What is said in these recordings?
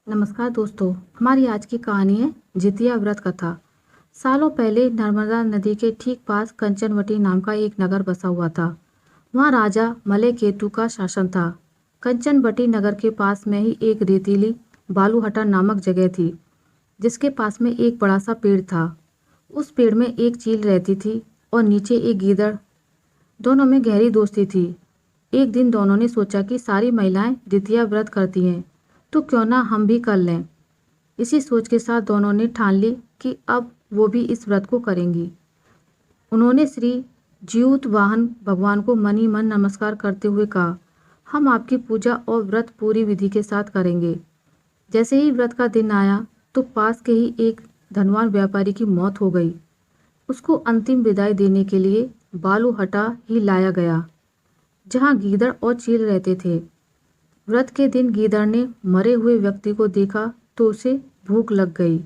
नमस्कार दोस्तों। हमारी आज की कहानी है जितिया व्रत कथा। सालों पहले नर्मदा नदी के ठीक पास कंचनवटी नाम का एक नगर बसा हुआ था। वहाँ राजा मलय केतु का शासन था। कंचनवटी नगर के पास में ही एक रेतीली बालूहटा नामक जगह थी, जिसके पास में एक बड़ा सा पेड़ था। उस पेड़ में एक चील रहती थी और नीचे एक गीदड़। दोनों में गहरी दोस्ती थी। एक दिन दोनों ने सोचा कि सारी महिलाएं जितिया व्रत करती हैं, तो क्यों ना हम भी कर लें। इसी सोच के साथ दोनों ने ठान ली कि अब वो भी इस व्रत को करेंगी। उन्होंने श्री ज्यूतवाहन भगवान को मन ही मन नमस्कार करते हुए कहा, हम आपकी पूजा और व्रत पूरी विधि के साथ करेंगे। जैसे ही व्रत का दिन आया तो पास के ही एक धनवान व्यापारी की मौत हो गई। उसको अंतिम विदाई देने के लिए बालूहटा ही लाया गया, जहाँ गीदड़ और चील रहते थे। व्रत के दिन गीदड़ ने मरे हुए व्यक्ति को देखा तो उसे भूख लग गई।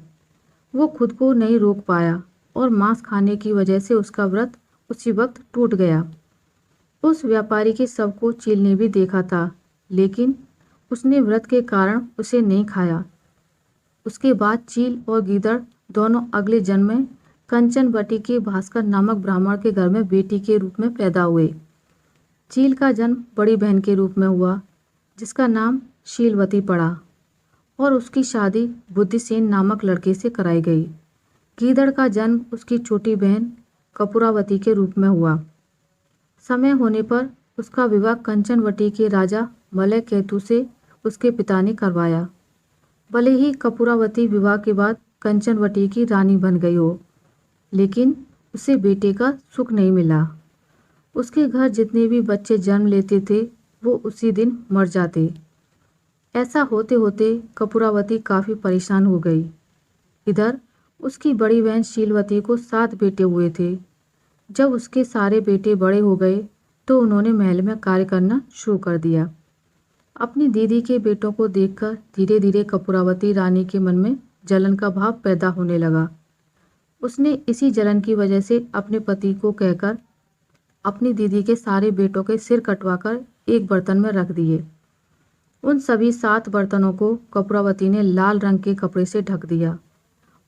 वो खुद को नहीं रोक पाया और मांस खाने की वजह से उसका व्रत उसी वक्त टूट गया। उस व्यापारी के शव को चील ने भी देखा था, लेकिन उसने व्रत के कारण उसे नहीं खाया। उसके बाद चील और गीदड़ दोनों अगले जन्म में कंचनवटी के भास्कर नामक ब्राह्मण के घर में बेटी के रूप में पैदा हुए। चील का जन्म बड़ी बहन के रूप में हुआ, जिसका नाम शीलवती पड़ा, और उसकी शादी बुद्धिसेन नामक लड़के से कराई गई। गीदड़ का जन्म उसकी छोटी बहन कपूरावती के रूप में हुआ। समय होने पर उसका विवाह कंचनवटी के राजा मलय केतु से उसके पिता ने करवाया। भले ही कपूरावती विवाह के बाद कंचनवटी की रानी बन गई हो, लेकिन उसे बेटे का सुख नहीं मिला। उसके घर जितने भी बच्चे जन्म लेते थे वो उसी दिन मर जाते। ऐसा होते होते कपूरावती काफ़ी परेशान हो गई। इधर उसकी बड़ी बहन शीलवती को 7 बेटे हुए थे। जब उसके सारे बेटे बड़े हो गए तो उन्होंने महल में कार्य करना शुरू कर दिया। अपनी दीदी के बेटों को देखकर धीरे धीरे कपूरावती रानी के मन में जलन का भाव पैदा होने लगा। उसने इसी जलन की वजह से अपने पति को कहकर अपनी दीदी के सारे बेटों के सिर कटवाकर एक बर्तन में रख दिए। उन सभी 7 बर्तनों को कपूरावती ने लाल रंग के कपड़े से ढक दिया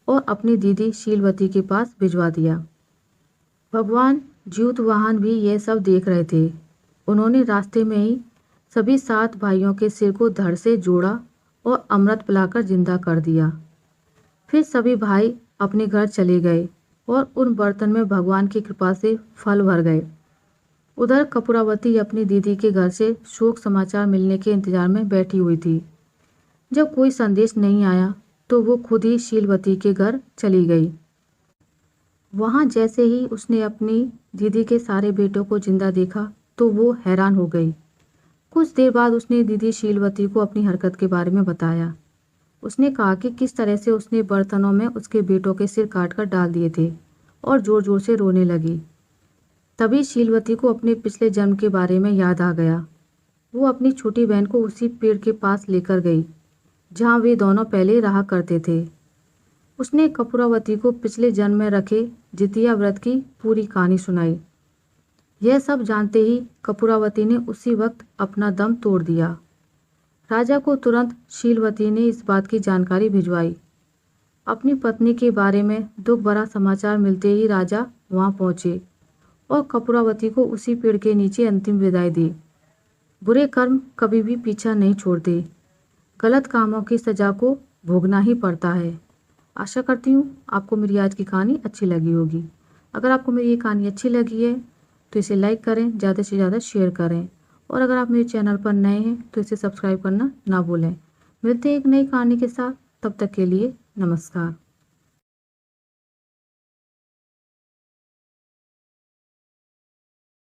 और अपनी दीदी शीलवती के पास भिजवा दिया। भगवान ज्यूतवाहन भी यह सब देख रहे थे। उन्होंने रास्ते में ही सभी 7 भाइयों के सिर को धड़ से जोड़ा और अमृत पिलाकर जिंदा कर दिया। फिर सभी भाई अपने घर चले गए और उन बर्तन में भगवान की कृपा से फल भर गए। उधर कपूरावती अपनी दीदी के घर से शोक समाचार मिलने के इंतजार में बैठी हुई थी। जब कोई संदेश नहीं आया तो वो खुद ही शीलवती के घर चली गई। वहाँ जैसे ही उसने अपनी दीदी के सारे बेटों को जिंदा देखा तो वो हैरान हो गई। कुछ देर बाद उसने दीदी शीलवती को अपनी हरकत के बारे में बताया। उसने कहा कि किस तरह से उसने बर्तनों में उसके बेटों के सिर काट कर डाल दिए थे और जोर जोर से रोने लगी। तभी शीलवती को अपने पिछले जन्म के बारे में याद आ गया। वो अपनी छोटी बहन को उसी पेड़ के पास लेकर गई जहाँ वे दोनों पहले रहा करते थे। उसने कपूरावती को पिछले जन्म में रखे जितिया व्रत की पूरी कहानी सुनाई। यह सब जानते ही कपूरावती ने उसी वक्त अपना दम तोड़ दिया। राजा को तुरंत शीलवती ने इस बात की जानकारी भिजवाई। अपनी पत्नी के बारे में दुख भरा समाचार मिलते ही राजा वहाँ पहुँचे और कपूरावती को उसी पेड़ के नीचे अंतिम विदाई दी। बुरे कर्म कभी भी पीछा नहीं छोड़ते। गलत कामों की सजा को भोगना ही पड़ता है। आशा करती हूँ आपको मेरी आज की कहानी अच्छी लगी होगी। अगर आपको मेरी ये कहानी अच्छी लगी है तो इसे लाइक करें, ज़्यादा से ज़्यादा शेयर करें, और अगर आप मेरे चैनल पर नए हैं तो इसे सब्सक्राइब करना ना भूलें। मिलते हैं एक नई कहानी के साथ, तब तक के लिए नमस्कार।